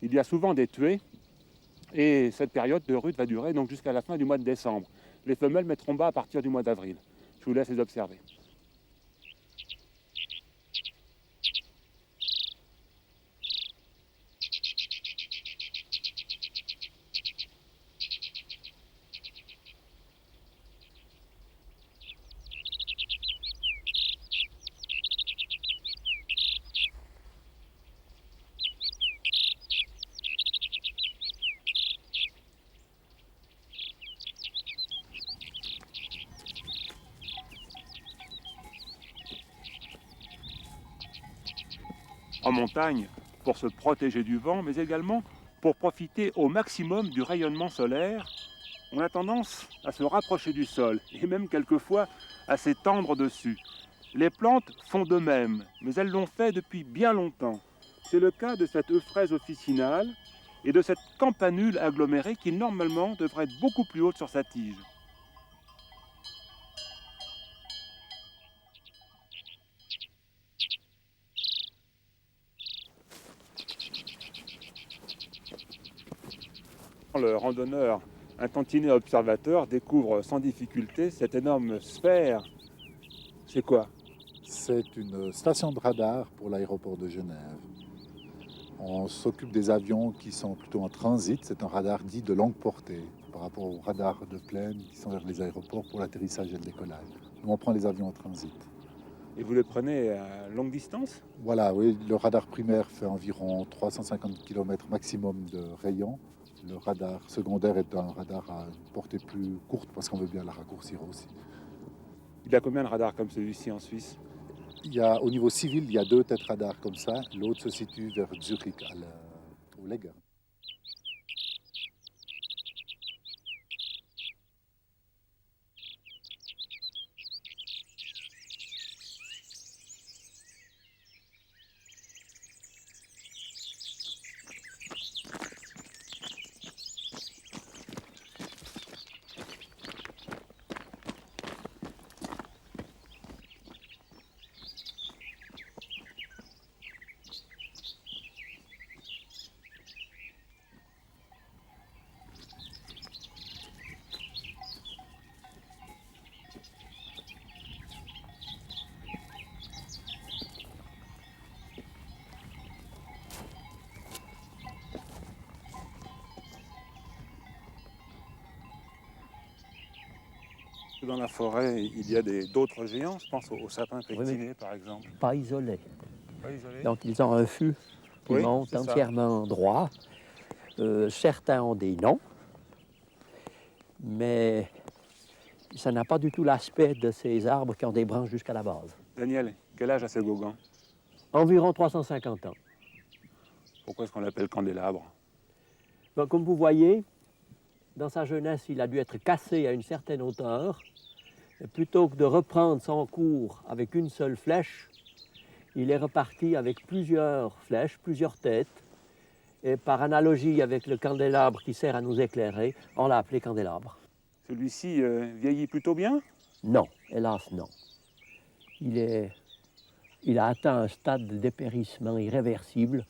Il y a souvent des tués. Et cette période de rut va durer donc jusqu'à la fin du mois de décembre. Les femelles mettront bas à partir du mois d'avril. Je vous laisse les observer. En montagne, pour se protéger du vent, mais également pour profiter au maximum du rayonnement solaire, on a tendance à se rapprocher du sol et même quelquefois à s'étendre dessus. Les plantes font de même, mais elles l'ont fait depuis bien longtemps. C'est le cas de cette euphrase officinale et de cette campanule agglomérée qui normalement devrait être beaucoup plus haute sur sa tige. le randonneur, un tantinet observateur, découvre sans difficulté cette énorme sphère. C'est quoi? C'est une station de radar pour l'aéroport de Genève. On s'occupe des avions qui sont plutôt en transit. C'est un radar dit de longue portée par rapport aux radars de plaine qui sont vers les aéroports pour l'atterrissage et le décollage. Nous, on prend les avions en transit. Et vous les prenez à longue distance? Voilà, oui, le radar primaire fait environ 350 km maximum de rayon. Le radar secondaire est un radar à une portée plus courte parce qu'on veut bien la raccourcir aussi. Il y a combien de radars comme celui-ci en Suisse? Au niveau civil, il y a 2 têtes radars comme ça. L'autre se situe vers Zurich, au Legger. Dans la forêt, il y a d'autres géants, je pense aux sapins pectinés par exemple. Pas isolés. Pas isolés. Donc ils ont un fût qui Oui, monte c'est ça. entièrement droit. Certains ont des noms, mais ça n'a pas du tout l'aspect de ces arbres qui ont des branches jusqu'à la base. Daniel, quel âge a ce Gauguin? Environ 350 ans. Pourquoi est-ce qu'on l'appelle candélabre? Donc, comme vous voyez, dans sa jeunesse, il a dû être cassé à une certaine hauteur. Et plutôt que de reprendre son cours avec une seule flèche, il est reparti avec plusieurs flèches, plusieurs têtes. Et par analogie avec le candélabre qui sert à nous éclairer, on l'a appelé candélabre. Celui-ci vieillit plutôt bien? Non, hélas non. Il a atteint un stade de dépérissement irréversible.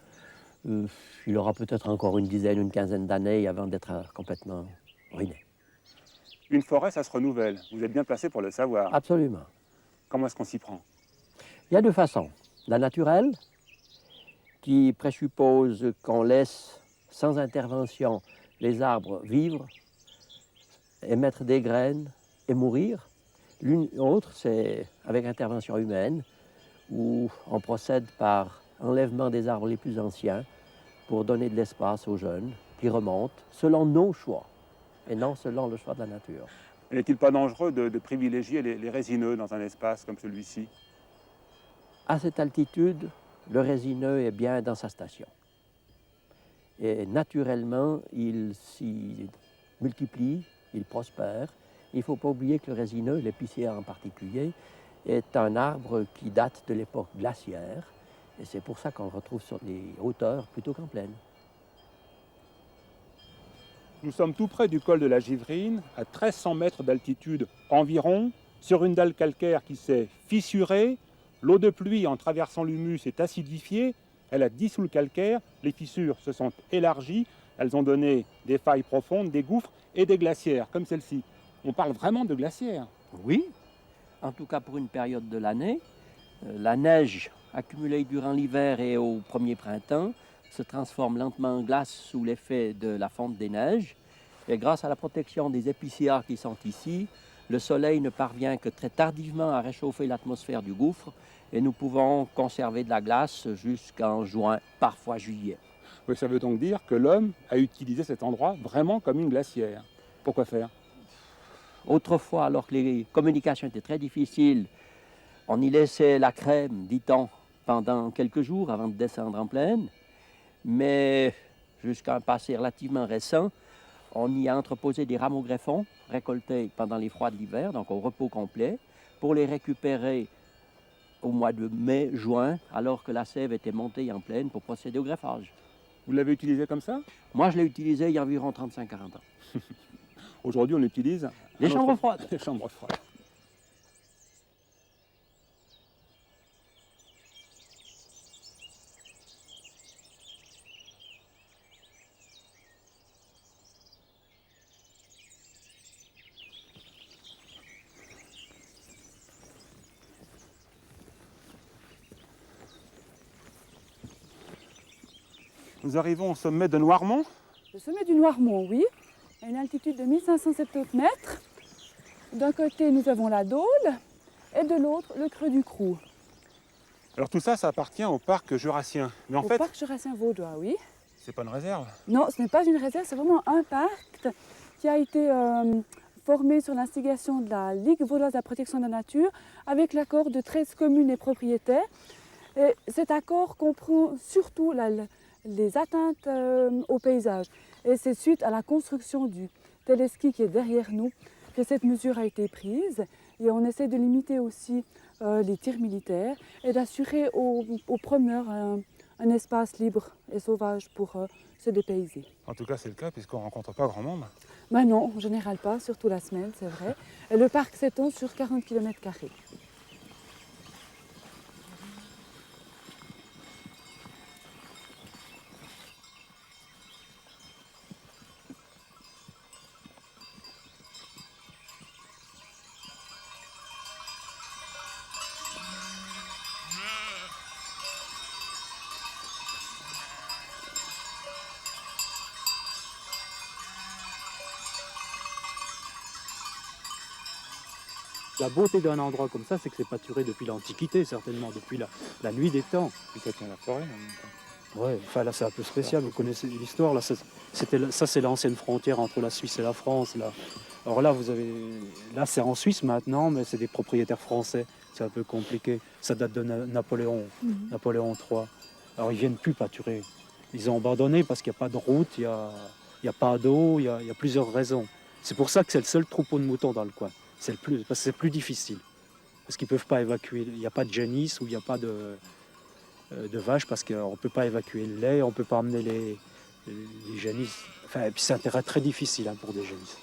Il aura peut-être encore une dizaine, une quinzaine d'années avant d'être complètement ruiné. Une forêt, ça se renouvelle. Vous êtes bien placé pour le savoir. Absolument. Comment est-ce qu'on s'y prend? Il y a 2 façons. La naturelle, qui présuppose qu'on laisse sans intervention les arbres vivre, émettre des graines et mourir. L'autre, c'est avec intervention humaine, où on procède par enlèvement des arbres les plus anciens pour donner de l'espace aux jeunes qui remontent selon nos choix et non selon le choix de la nature. N'est-il pas dangereux de privilégier les résineux dans un espace comme celui-ci? À cette altitude, le résineux est bien dans sa station. Et naturellement, il s'y multiplie, il prospère. Il ne faut pas oublier que le résineux, l'épicéa en particulier, est un arbre qui date de l'époque glaciaire. Et c'est pour ça qu'on le retrouve sur les hauteurs plutôt qu'en plaine. Nous sommes tout près du col de la Givrine, à 1300 mètres d'altitude environ, sur une dalle calcaire qui s'est fissurée. L'eau de pluie, en traversant l'humus, est acidifiée. Elle a dissous le calcaire. Les fissures se sont élargies. Elles ont donné des failles profondes, des gouffres et des glacières, comme celle-ci. On parle vraiment de glacières. Oui, en tout cas pour une période de l'année. La neige accumulée durant l'hiver et au premier printemps se transforme lentement en glace sous l'effet de la fonte des neiges. Et grâce à la protection des épicéas qui sont ici, le soleil ne parvient que très tardivement à réchauffer l'atmosphère du gouffre et nous pouvons conserver de la glace jusqu'en juin, parfois juillet. Oui, ça veut donc dire que l'homme a utilisé cet endroit vraiment comme une glacière. Pourquoi faire? Autrefois, alors que les communications étaient très difficiles, on y laissait la crème, dit-on, pendant quelques jours avant de descendre en plaine. Mais jusqu'à un passé relativement récent, on y a entreposé des rameaux greffons récoltés pendant les froids de l'hiver, donc au repos complet, pour les récupérer au mois de mai, juin, alors que la sève était montée en plaine pour procéder au greffage. Vous l'avez utilisé comme ça? Moi, je l'ai utilisé il y a environ 35-40 ans. Aujourd'hui, on utilise les chambres froides. Les chambres froides. Nous arrivons au sommet de Noirmont. Le sommet du Noirmont, oui, à une altitude de 1570 mètres. D'un côté, nous avons la Dôle et de l'autre, le creux du Crou. Alors tout ça, ça appartient au parc jurassien. Mais en Au fait, parc jurassien vaudois, oui. c'est pas une réserve. Non, ce n'est pas une réserve, c'est vraiment un parc qui a été formé sur l'instigation de la Ligue vaudoise de la protection de la nature avec l'accord de 13 communes et propriétaires. Et cet accord comprend surtout les atteintes au paysage. Et c'est suite à la construction du téléski qui est derrière nous que cette mesure a été prise. Et on essaie de limiter aussi les tirs militaires et d'assurer aux promeneurs un espace libre et sauvage pour se dépayser. En tout cas, c'est le cas puisqu'on ne rencontre pas grand monde. Ben non, en général pas, surtout la semaine, c'est vrai. Et le parc s'étend sur 40 km². La beauté d'un endroit comme ça, c'est que c'est pâturé depuis l'Antiquité, certainement, depuis la nuit des temps. Puis ça tient la forêt en même temps. Ouais, enfin là c'est un peu spécial, vous connaissez l'histoire, là c'est l'ancienne frontière entre la Suisse et la France. Là. Alors là, là c'est en Suisse maintenant, mais c'est des propriétaires français, c'est un peu compliqué. Ça date de Napoléon III. Alors ils viennent plus pâturer. Ils ont abandonné parce qu'il n'y a pas de route, il n'y a pas d'eau, il y a plusieurs raisons. C'est pour ça que c'est le seul troupeau de moutons dans le coin. Parce que c'est plus difficile. Parce qu'ils ne peuvent pas évacuer. Il n'y a pas de génisse ou il n'y a pas de vaches parce qu'on ne peut pas évacuer le lait, on ne peut pas emmener les génisses. Enfin, et puis c'est un terrain très difficile pour des génisses.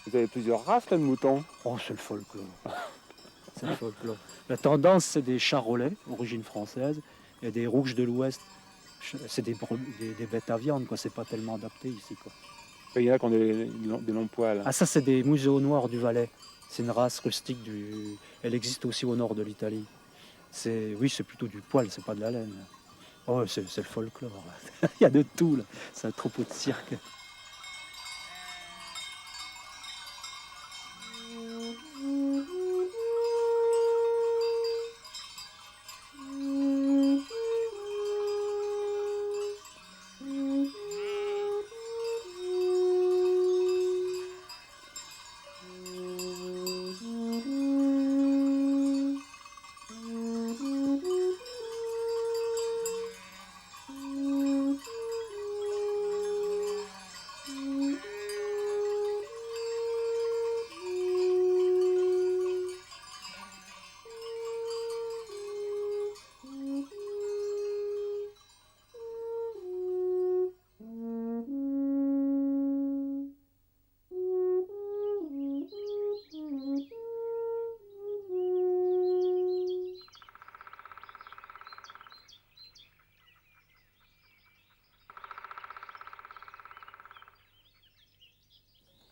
Vous avez plusieurs races là, de moutons. Oh, c'est le folklore. C'est le folklore. La tendance, c'est des charolais, origine française, et des rouges de l'Ouest. C'est des bêtes à viande, quoi. C'est pas tellement adapté ici, quoi. Il y en a qui ont des longs poils. Ah, ça, c'est des museaux noirs du Valais. C'est une race rustique Elle existe aussi au nord de l'Italie. Oui, c'est plutôt du poil, c'est pas de la laine. Oh, c'est le folklore. Il y a de tout, là. C'est un troupeau de cirque.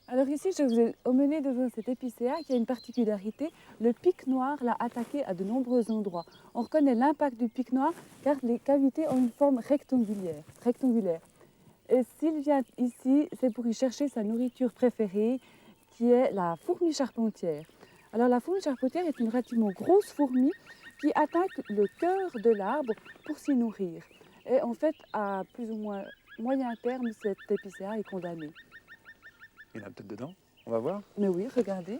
Alors ici, je vous ai emmené devant cet épicéa qui a une particularité. Le pic noir l'a attaqué à de nombreux endroits. On reconnaît l'impact du pic noir car les cavités ont une forme rectangulaire. Et s'il vient ici, c'est pour y chercher sa nourriture préférée, qui est la fourmi charpentière. Alors la fourmi charpentière est une relativement grosse fourmi qui attaque le cœur de l'arbre pour s'y nourrir. Et en fait, à plus ou moins moyen terme, cet épicéa est condamné. Il y en a peut-être dedans. On va voir. Mais oui, regardez.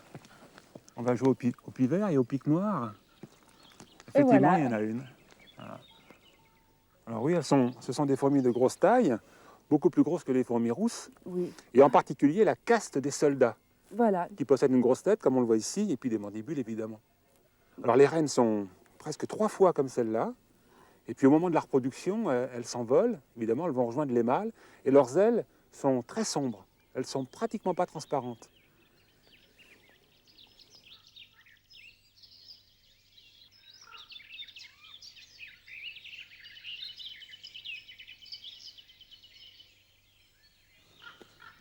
On va jouer au pic vert et au pic noir. Effectivement, voilà. Il y en a une. Voilà. Alors oui, ce sont des fourmis de grosse taille, beaucoup plus grosses que les fourmis rousses. Oui. Et en particulier la caste des soldats. Voilà. Qui possèdent une grosse tête, comme on le voit ici, et puis des mandibules, évidemment. Alors les reines sont presque 3 fois comme celle-là. Et puis au moment de la reproduction, elles s'envolent. Évidemment, elles vont rejoindre les mâles. Et leurs ailes sont très sombres. Elles ne sont pratiquement pas transparentes.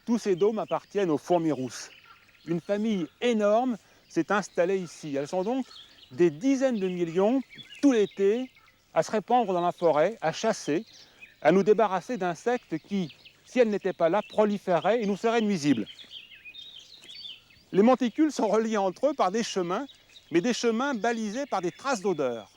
Tous ces dômes appartiennent aux fourmis rousses. Une famille énorme s'est installée ici. Elles sont donc des dizaines de millions tout l'été à se répandre dans la forêt, à chasser, à nous débarrasser d'insectes qui, si elles n'étaient pas là, proliféraient et nous seraient nuisibles. Les monticules sont reliés entre eux par des chemins, mais des chemins balisés par des traces d'odeur.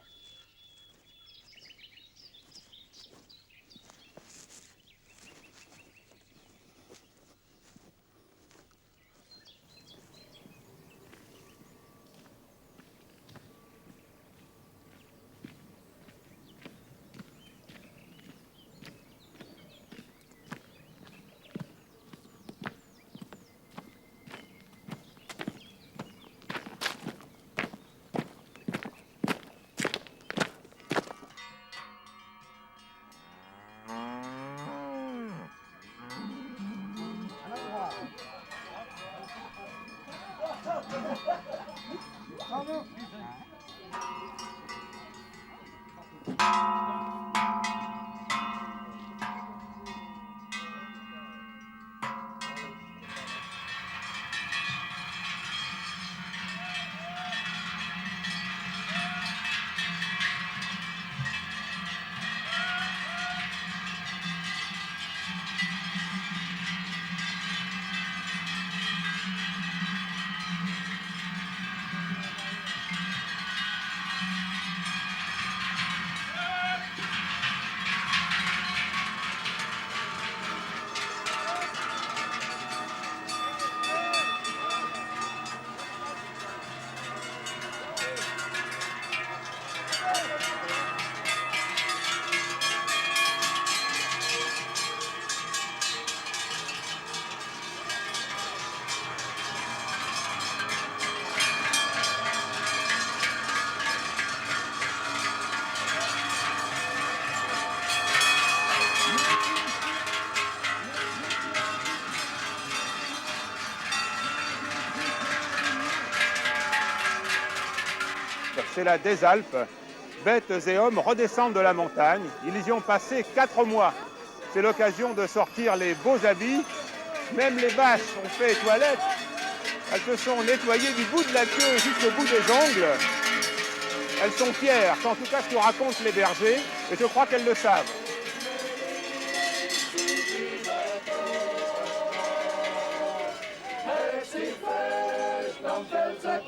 C'est là des Alpes. Bêtes et hommes redescendent de la montagne. Ils y ont passé 4 mois. C'est l'occasion de sortir les beaux habits. Même les vaches ont fait toilette. Elles se sont nettoyées du bout de la queue jusqu'au bout des ongles. Elles sont fières, c'est en tout cas ce que racontent les bergers, et je crois qu'elles le savent. Als ik feest, dan valt het